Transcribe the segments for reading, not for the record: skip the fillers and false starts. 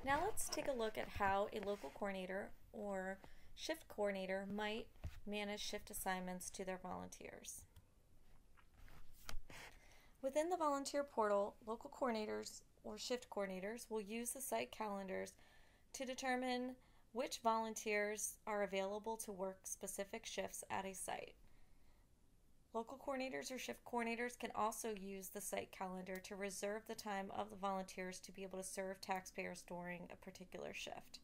Now let's take a look at how a local coordinator or shift coordinator might manage shift assignments to their volunteers. Within the volunteer portal, local coordinators or shift coordinators will use the site calendars to determine which volunteers are available to work specific shifts at a site. Local coordinators or shift coordinators can also use the site calendar to reserve the time of the volunteers to be able to serve taxpayers during a particular shift.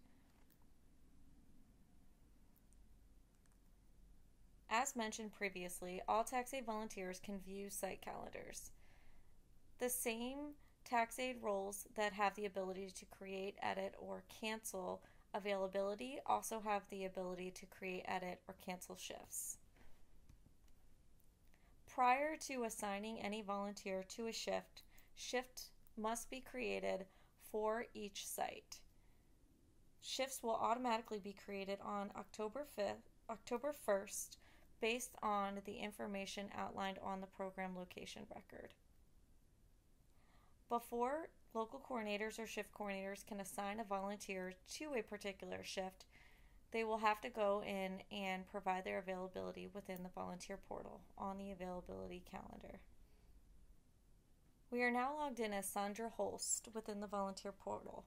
As mentioned previously, all TaxAid volunteers can view site calendars. The same TaxAid roles that have the ability to create, edit, or cancel availability also have the ability to create, edit, or cancel shifts. Prior to assigning any volunteer to a shift must be created for each site. Shifts will automatically be created on October 1st based on the information outlined on the program location record. Before local coordinators or shift coordinators can assign a volunteer to a particular shift, they will have to go in and provide their availability within the volunteer portal on the availability calendar. We are now logged in as Sandra Holst within the volunteer portal.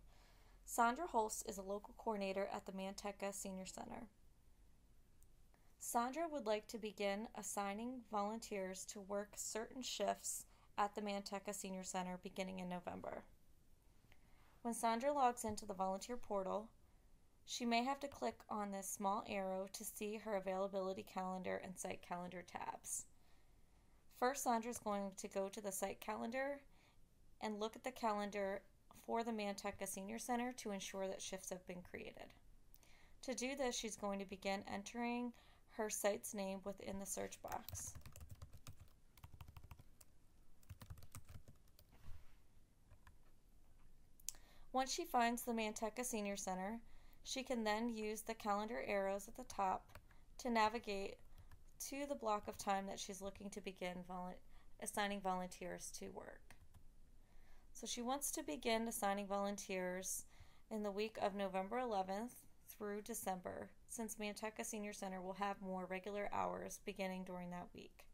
Sandra Holst is a local coordinator at the Manteca Senior Center. Sandra would like to begin assigning volunteers to work certain shifts at the Manteca Senior Center beginning in November. When Sandra logs into the volunteer portal, she may have to click on this small arrow to see her availability calendar and site calendar tabs. First, Sandra is going to go to the site calendar and look at the calendar for the Manteca Senior Center to ensure that shifts have been created. To do this, she's going to begin entering her site's name within the search box. Once she finds the Manteca Senior Center, she can then use the calendar arrows at the top to navigate to the block of time that she's looking to begin assigning volunteers to work. So she wants to begin assigning volunteers in the week of November 11th through December, since Manteca Senior Center will have more regular hours beginning during that week.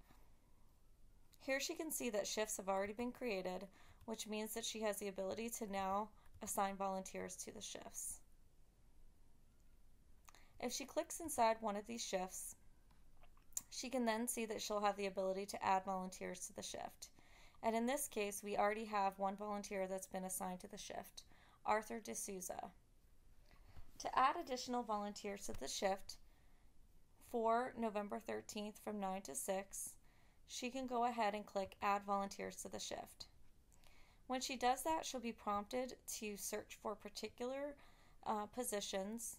Here she can see that shifts have already been created, which means that she has the ability to now assign volunteers to the shifts. If she clicks inside one of these shifts, she can then see that she'll have the ability to add volunteers to the shift. And in this case, we already have one volunteer that's been assigned to the shift, Arthur D'Souza. To add additional volunteers to the shift for November 13th from 9 to 6, she can go ahead and click Add Volunteers to the Shift. When she does that, she'll be prompted to search for particular positions,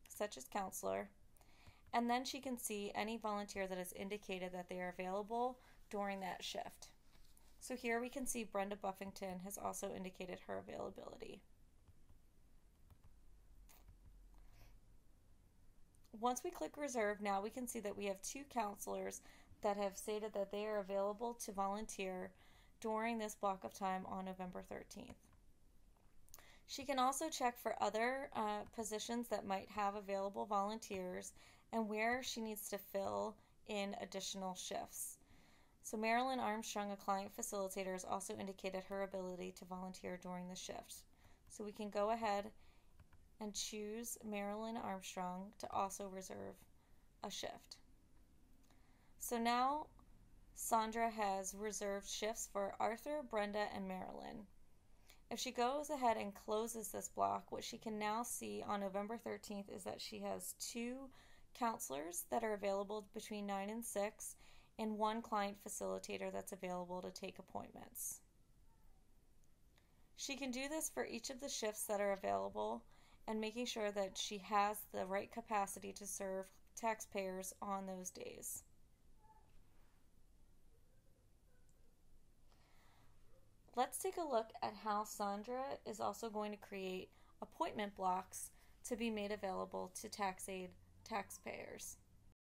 such as counselor, and then she can see any volunteer that has indicated that they are available during that shift. So here we can see Brenda Buffington has also indicated her availability. Once we click reserve, now we can see that we have two counselors that have stated that they are available to volunteer during this block of time on November 13th. She can also check for other positions that might have available volunteers and where she needs to fill in additional shifts. So Marilyn Armstrong, a client facilitator, has also indicated her ability to volunteer during the shift. So we can go ahead and choose Marilyn Armstrong to also reserve a shift. So now Sandra has reserved shifts for Arthur, Brenda, and Marilyn. If she goes ahead and closes this block, what she can now see on November 13th is that she has two counselors that are available between 9 and 6 and one client facilitator that's available to take appointments. She can do this for each of the shifts that are available and making sure that she has the right capacity to serve taxpayers on those days. Let's take a look at how Sandra is also going to create appointment blocks to be made available to TaxAid taxpayers.